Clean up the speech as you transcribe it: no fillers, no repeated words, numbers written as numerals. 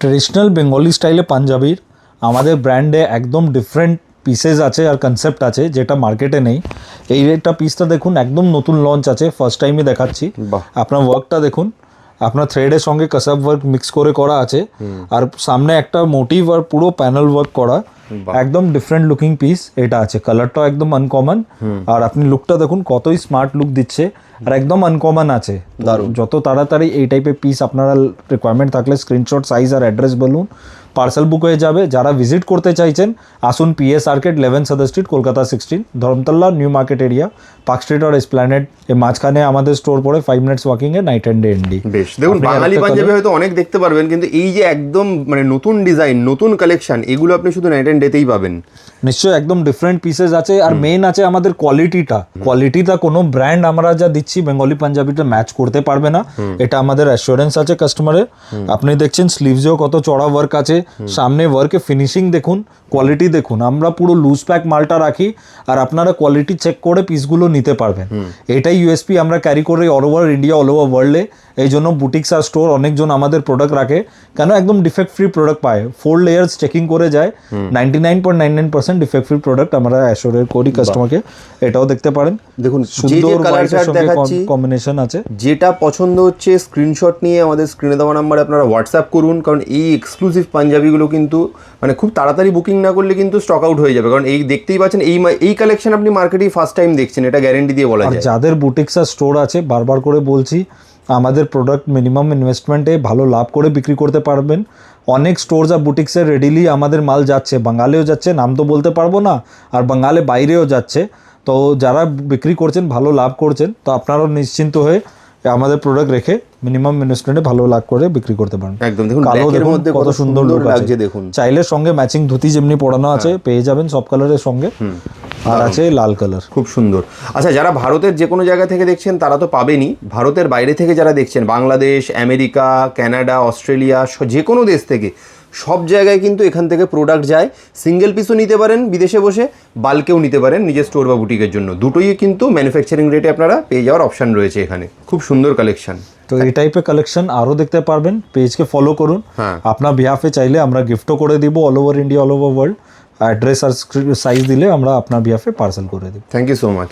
Traditional Bengali স্টাইলে পাঞ্জাবির আমাদের ব্র্যান্ডে একদম ডিফারেন্ট পিসেস আছে আর কনসেপ্ট আছে যেটা মার্কেটে নেই। এইটা পিসটা দেখুন, একদম নতুন লঞ্চ আছে, ফার্স্ট টাইমই দেখাচ্ছি। আপনার ওয়ার্কটা দেখুন, আপনার থ্রেডের সঙ্গে কাসাব ওয়ার্ক মিক্স করে করা আছে, আর সামনে একটা মোটিভ আর পুরো প্যানেল ওয়ার্ক করা, একদম ডিফারেন্ট লুকিং পিস এটা আছে। কালারটাও একদম আনকমন, আর আপনি লুকটা দেখুন কতই স্মার্ট লুক দিচ্ছে, আর একদম আনকমন আছে। যত তাড়াতাড়ি এই টাইপের পিস আপনারা রিকোয়ারমেন্ট থাকলে স্ক্রিনশট, সাইজ আর অ্যাড্রেস বলুন, পার্সেল বুক হয়ে যাবে। যারা ভিজিট করতে চাইছেন আসুন, PS arcade 11 Sudder street, Kolkata 16, Dharmatala new market area, park street আর এসপ্ল্যানেড এর মাঝখানে আমাদের স্টোর পড়ে। 5 মিনিটস ওয়াকিং এ, নাইট অ্যান্ড ডে এনডি। বেশ, দেখুন বাঙালি পাঞ্জাবি হয়তো অনেক দেখতে পারবেন, কিন্তু এই যে একদম মানে নতুন ডিজাইন, নতুন কালেকশন, এগুলো আপনি শুধু নাইট অ্যান্ড ডেতেই পাবেন। নিশ্চয়ই, একদম ডিফারেন্ট পিসেস আছে, আর মেইন আছে আমাদের কোয়ালিটিটা কোনো ব্র্যান্ড আমরা যা দিচ্ছি বেঙ্গলি পাঞ্জাবিটা ম্যাচ করতে পারবে না, এটা আমাদের অ্যাসুরেন্স আছে কাস্টমারের। আপনি দেখছেন স্লিভসেও কত চড়া ওয়ার্ক আছে, সামনে ওয়ার্কে ফিনিশিং দেখুন, কোয়ালিটি দেখুন। আমরা পুরো লুজ প্যাক মালটা রাখি, আর আপনারা কোয়ালিটি চেক করে পিসগুলো নিতে পারবেন। এটাই ইউএসপি আমরা ক্যারি করি all over India, all over ওয়ার্ল্ডে। এই জন্য বুটিক্স আর স্টোর অনেকজন আমাদের প্রোডাক্ট রাখে, কেন একদম ডিফেক্ট ফ্রি প্রোডাক্ট পায়। 4 লেয়ার্স চেকিং করে যায়, 99.99% ডিফেক্ট ফ্রি প্রোডাক্ট আমরা অ্যাসিওর করি কাস্টমারকে। এটাও দেখতে পারেন, দেখুন সুন্দর কালার দেখাচ্ছি, কম্বিনেশন আছে। যেটা পছন্দ হচ্ছে স্ক্রিনশট নিয়ে আমাদের স্ক্রিনে দেওয়া নাম্বারে আপনারা হোয়াটসঅ্যাপ করুন, কারণ এই এক্সক্লুসিভ পাঞ্জাবিগুলো কিন্তু মানে খুব তাড়াতাড়ি বুকিং না করলে কিন্তু স্টক আউট হয়ে যাবে। কারণ এই দেখতেই পাচ্ছেন, এই কালেকশন আপনি মার্কেটেই ফার্স্ট টাইম দেখছেন, এটা গ্যারেন্টি দিয়ে বলা যায়। যাদের বুটিক্স আর স্টোর আছে, বারবার করে বলছি, আমাদের প্রোডাক্ট মিনিমাম ইনভেস্টমেন্টে ভালো লাভ করে বিক্রি করতে পারবেন। অনেক স্টোরস আর বুটিক্সে রেডিলি আমাদের মাল যাচ্ছে, বাঙালিও যাচ্ছে, নাম তো বলতে পারবো না, আর বাঙালি বাইরেও যাচ্ছে। তো যারা বিক্রি করছেন, ভালো লাভ করছেন, তো আপনারাও নিশ্চিন্ত হয়ে আমাদের প্রোডাক্ট রেখে মিনিমাম ইনভেস্টমেন্টে ভালো লাভ করে বিক্রি করতে পারেন। একদম দেখুন, কালো ব্ল্যাকের মধ্যে কত সুন্দর লুক লাগছে দেখুন। চাইলে সঙ্গে ম্যাচিং ধুতি যেমনি পরানো আছে পেয়ে যাবেন সব কালারের সঙ্গে, আর আছে লাল কালার, খুব সুন্দর। আচ্ছা, যারা ভারতের যে কোনো জায়গা থেকে দেখছেন তারা তো পাবেনই, ভারতের বাইরে থেকে যারা দেখছেন, বাংলাদেশ, আমেরিকা, কানাডা, অস্ট্রেলিয়া, যে কোনো দেশ থেকে, সব জায়গায় কিন্তু এখান থেকে প্রোডাক্ট যায়। সিঙ্গেল পিসও নিতে পারেন বিদেশে বসে, বাল্কেও নিতে পারেন নিজের স্টোর বা বুটিকের জন্য। দুটোই কিন্তু ম্যানুফ্যাকচারিং রেটে আপনারা পেয়ে যাওয়ার অপশান রয়েছে এখানে। খুব সুন্দর কালেকশন। তো এই টাইপের কালেকশন আরও দেখতে পারবেন, পেজকে ফলো করুন। আপনার বিহাফে চাইলে আমরা গিফটও করে দিব, all over India, all over world. Address আর সাইজ দিলে আমরা আপনার বিহাফে পার্সেল করে দিব। Thank you so much.